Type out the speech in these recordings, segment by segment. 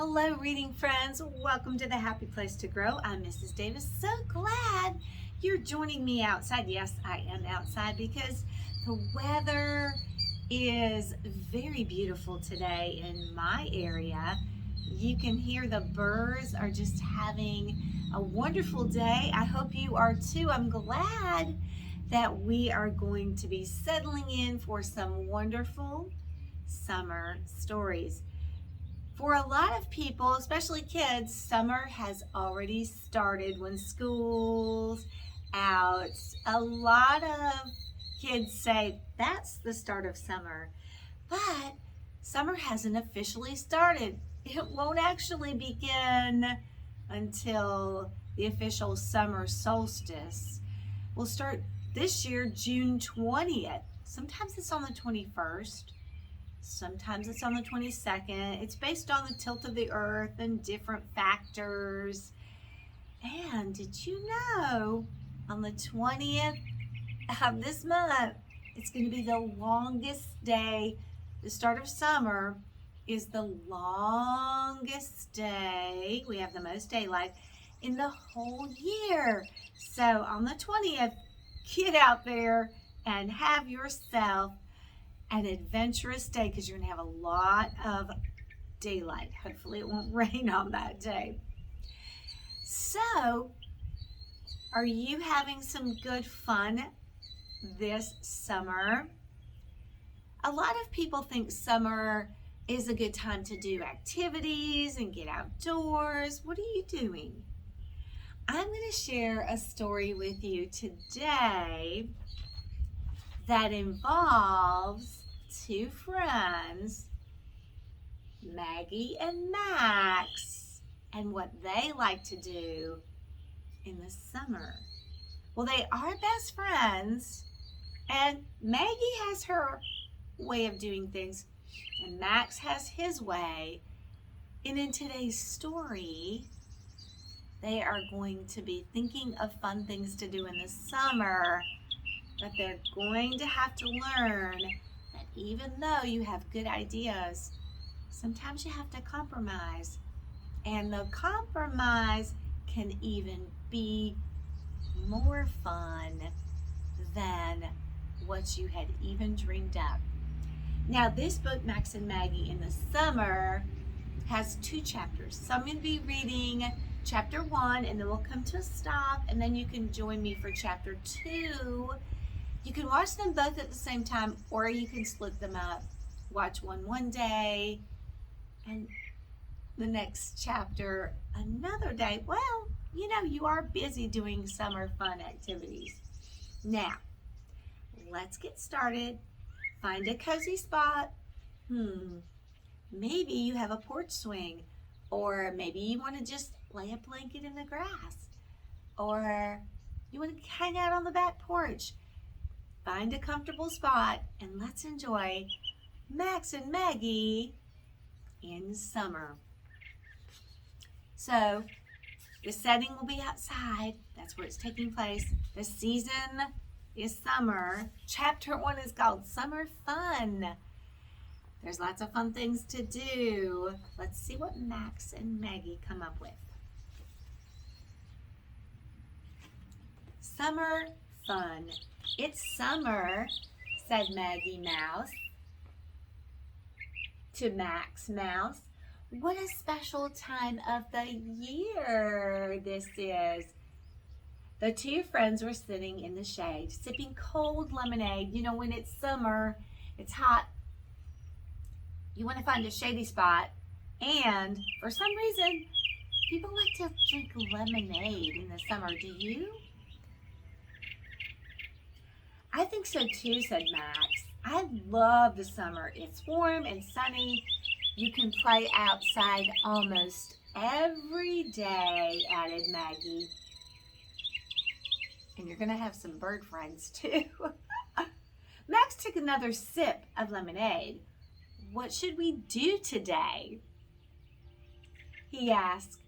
Hello, reading friends. Welcome to the Happy Place to Grow. I'm Mrs. Davis. So glad you're joining me outside. Yes, I am outside because the weather is very beautiful today in my area. You can hear the birds are just having a wonderful day. I hope you are too. I'm glad that we are going to be settling in for some wonderful summer stories. For a lot of people, especially kids, summer has already started when school's out. A lot of kids say that's the start of summer, but summer hasn't officially started. It won't actually begin until the official summer solstice. We'll start this year, June 20th. Sometimes it's on the 21st. Sometimes it's on the 22nd. It's based on the tilt of the earth and different factors. And did you know on the 20th of this month, it's going to be the longest day. The start of summer is the longest day. We have the most daylight in the whole year. So on the 20th, get out there and have yourself an adventurous day because you're going to have a lot of daylight. Hopefully it won't rain on that day. So, are you having some good fun this summer? A lot of people think summer is a good time to do activities and get outdoors. What are you doing? I'm going to share a story with you today that involves two friends, Maggie and Max, and what they like to do in the summer. Well, they are best friends, and Maggie has her way of doing things, and Max has his way. And in today's story, they are going to be thinking of fun things to do in the summer, but they're going to have to learn that even though you have good ideas, sometimes you have to compromise. And the compromise can even be more fun than what you had even dreamed up. Now, this book, Max and Maggie in the Summer, has 2 chapters. So I'm going to be reading chapter 1, and then we'll come to a stop, and then you can join me for chapter 2. You can watch them both at the same time, or you can split them up. Watch one day, and the next chapter another day. Well, you know, you are busy doing summer fun activities. Now, let's get started. Find a cozy spot. Maybe you have a porch swing, or maybe you want to just lay a blanket in the grass, or you want to hang out on the back porch. Find a comfortable spot and let's enjoy Max and Maggie in summer. So the setting will be outside. That's where it's taking place. The season is summer. Chapter 1 is called Summer Fun. There's lots of fun things to do. Let's see what Max and Maggie come up with. Summer fun. It's summer, said Maggie Mouse to Max Mouse. What a special time of the year this is. The two friends were sitting in the shade, sipping cold lemonade. You know, when it's summer, it's hot. You want to find a shady spot. And for some reason, people like to drink lemonade in the summer. Do you? I think so too, said Max. I love the summer. It's warm and sunny. You can play outside almost every day, added Maggie. And you're going to have some bird friends too. Max took another sip of lemonade. What should we do today? He asked.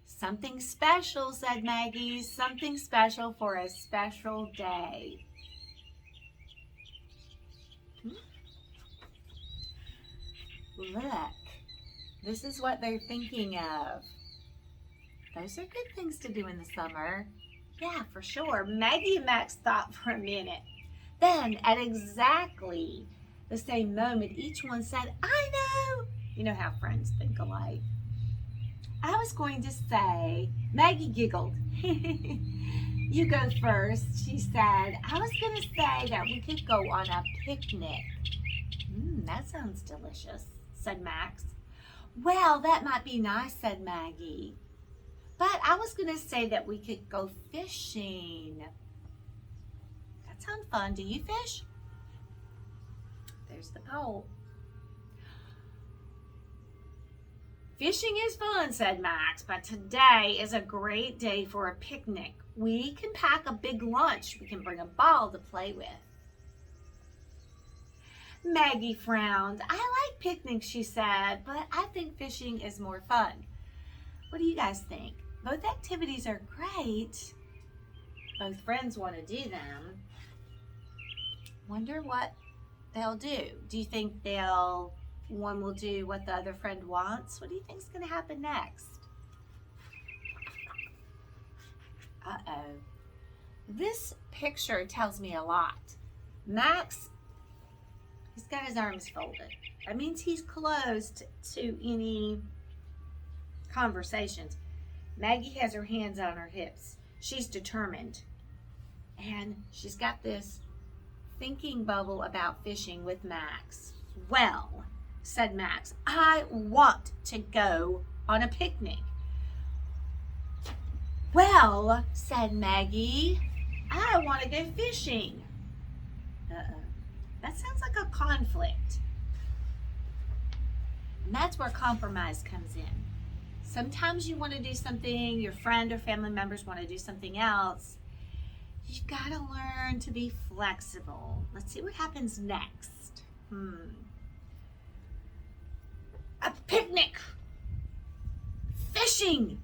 Something special, said Maggie. Something special for a special day. Look, This is what they're thinking of. Those are good things to do in the summer. Yeah, for sure. Maggie and Max thought for a minute. Then, at exactly the same moment, each one said, I know. You know how friends think alike. I was going to say, Maggie giggled. You go first, she said. I was going to say that we could go on a picnic. That sounds delicious, said Max. Well, that might be nice, said Maggie. But I was going to say that we could go fishing. That sounds fun. Do you fish? There's the pole. Fishing is fun, said Max, but today is a great day for a picnic. We can pack a big lunch. We can bring a ball to play with. Maggie frowned. I like picnics, she said, but I think fishing is more fun. What do you guys think? Both activities are great. Both friends want to do them. Wonder what they'll do. Do you think one will do what the other friend wants? What do you think is going to happen next? Uh-oh. This picture tells me a lot. Max, he's got his arms folded. That means he's closed to any conversations. Maggie has her hands on her hips. She's determined. And she's got this thinking bubble about fishing with Max. Well, said Max, I want to go on a picnic. Well, said Maggie, I want to go fishing. Uh-oh. That sounds like a conflict. And that's where compromise comes in. Sometimes you want to do something, your friend or family members want to do something else. You've got to learn to be flexible. Let's see what happens next. A picnic. Fishing,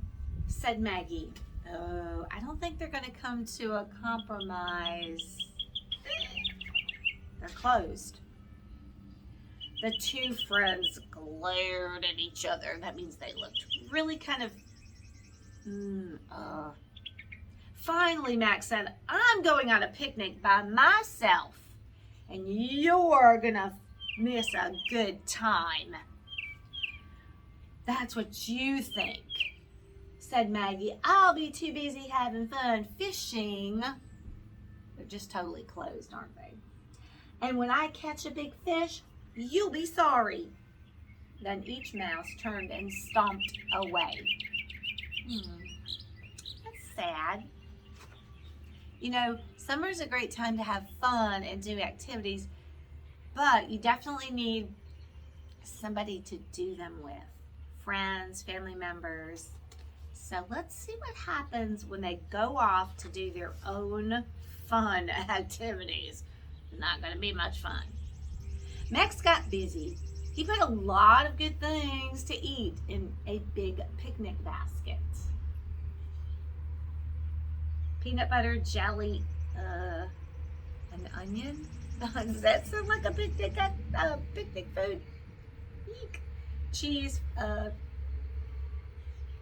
said Maggie. Oh, I don't think they're going to come to a compromise. They're closed. The two friends glared at each other. That means they looked really kind of... Finally, Max said, I'm going on a picnic by myself, and you're going to miss a good time. That's what you think, said Maggie. I'll be too busy having fun fishing. They're just totally closed, aren't they? And when I catch a big fish, you'll be sorry. Then each mouse turned and stomped away. That's sad. You know, summer's a great time to have fun and do activities, but you definitely need somebody to do them with. Friends, family members. So let's see what happens when they go off to do their own fun activities. Not going to be much fun. Max got busy. He put a lot of good things to eat in a big picnic basket. Peanut butter, jelly, an onion. Does that sound like a picnic food? Eek. Cheese.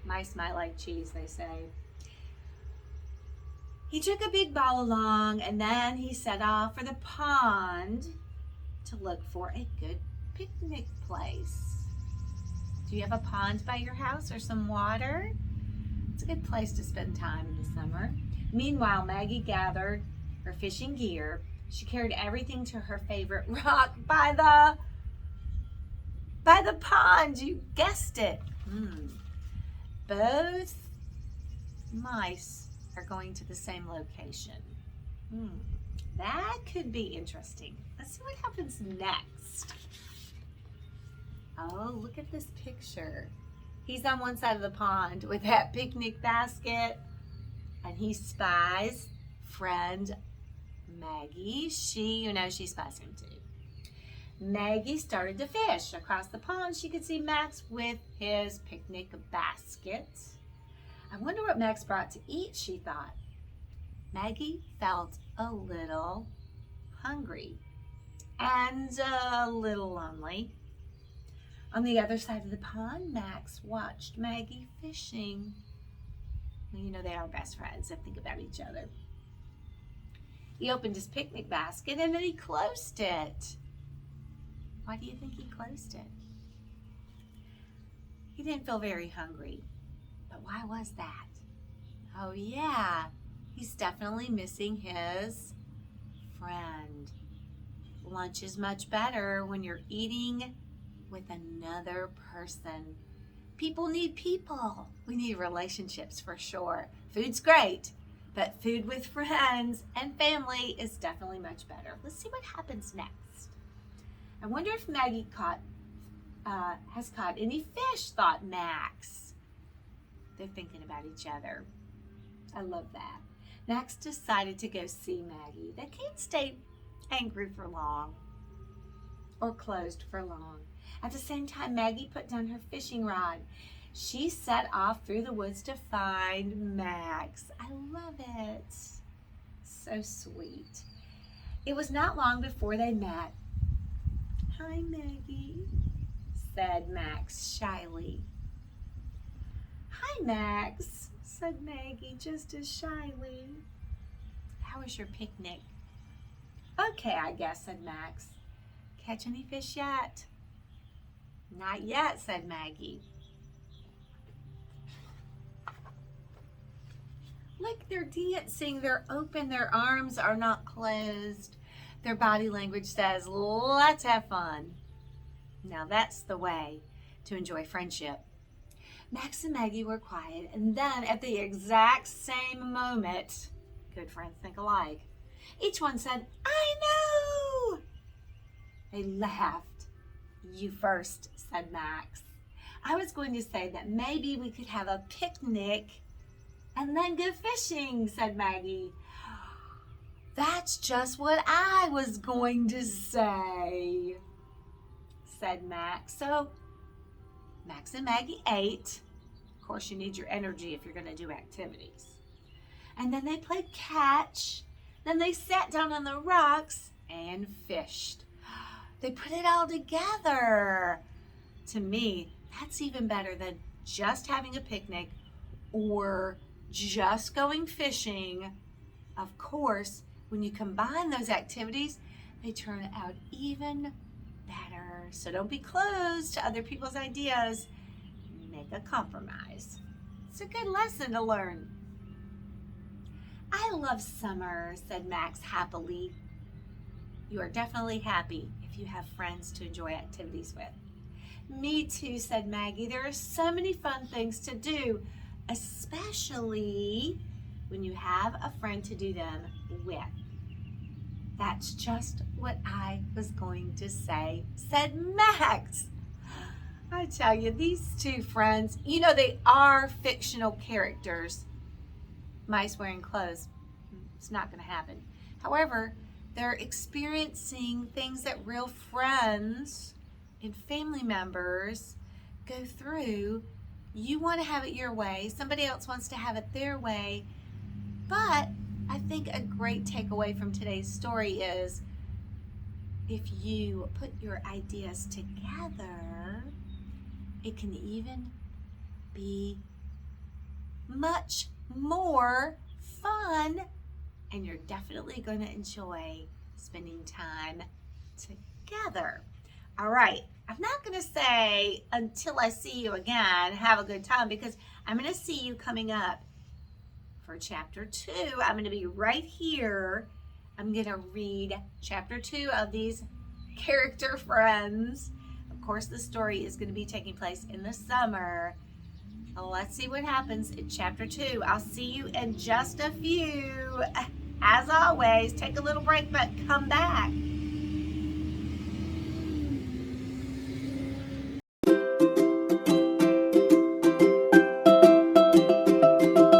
Mice might like cheese, they say. He took a big ball along, and then he set off for the pond to look for a good picnic place. Do you have a pond by your house or some water? It's a good place to spend time in the summer. Meanwhile, Maggie gathered her fishing gear. She carried everything to her favorite rock by the pond. You guessed it. Both mice are going to the same location. That could be interesting. Let's see what happens next. Oh, look at this picture. He's on one side of the pond with that picnic basket, and he spies friend Maggie. She spies him too. Maggie started to fish. Across the pond, she could see Max with his picnic basket. I wonder what Max brought to eat, she thought. Maggie felt a little hungry and a little lonely. On the other side of the pond, Max watched Maggie fishing. Well, you know they are best friends that think about each other. He opened his picnic basket and then he closed it. Why do you think he closed it? He didn't feel very hungry. But why was that? Oh yeah, he's definitely missing his friend. Lunch is much better when you're eating with another person. People need people. We need relationships for sure. Food's great, but food with friends and family is definitely much better. Let's see what happens next. I wonder if Maggie has caught any fish, thought Max. They're thinking about each other. I love that. Max decided to go see Maggie. They can't stay angry for long or closed for long. At the same time, Maggie put down her fishing rod. She set off through the woods to find Max. I love it. So sweet. It was not long before they met. Hi, Maggie, said Max shyly. Hi, Max, said Maggie just as shyly. How was your picnic? Okay, I guess, said Max. Catch any fish yet? Not yet, said Maggie. Look, they're dancing, they're open, their arms are not closed. Their body language says, let's have fun. Now that's the way to enjoy friendship. Max and Maggie were quiet, and then at the exact same moment, good friends think alike, each one said, I know! They laughed. You first, said Max. I was going to say that maybe we could have a picnic and then go fishing, said Maggie. That's just what I was going to say, said Max. So Max and Maggie ate. Of course, you need your energy if you're going to do activities. And then they played catch. Then they sat down on the rocks and fished. They put it all together. To me, that's even better than just having a picnic or just going fishing. Of course, when you combine those activities, they turn out even better. So don't be closed to other people's ideas. Make a compromise. It's a good lesson to learn. I love summer, said Max happily. You are definitely happy if you have friends to enjoy activities with. Me too, said Maggie. There are so many fun things to do, especially when you have a friend to do them with. That's just what I was going to say, said Max. I tell you, these two friends, you know, they are fictional characters. Mice wearing clothes, it's not going to happen. However, they're experiencing things that real friends and family members go through. You want to have it your way. Somebody else wants to have it their way. But I think a great takeaway from today's story is if you put your ideas together, it can even be much more fun, and you're definitely going to enjoy spending time together. All right, I'm not going to say until I see you again, have a good time, because I'm going to see you coming up for chapter 2. I'm going to be right here. I'm going to read chapter 2 of these character friends. Of course, the story is going to be taking place in the summer. Let's see what happens in chapter 2. I'll see you in just a few. As always, take a little break, but come back.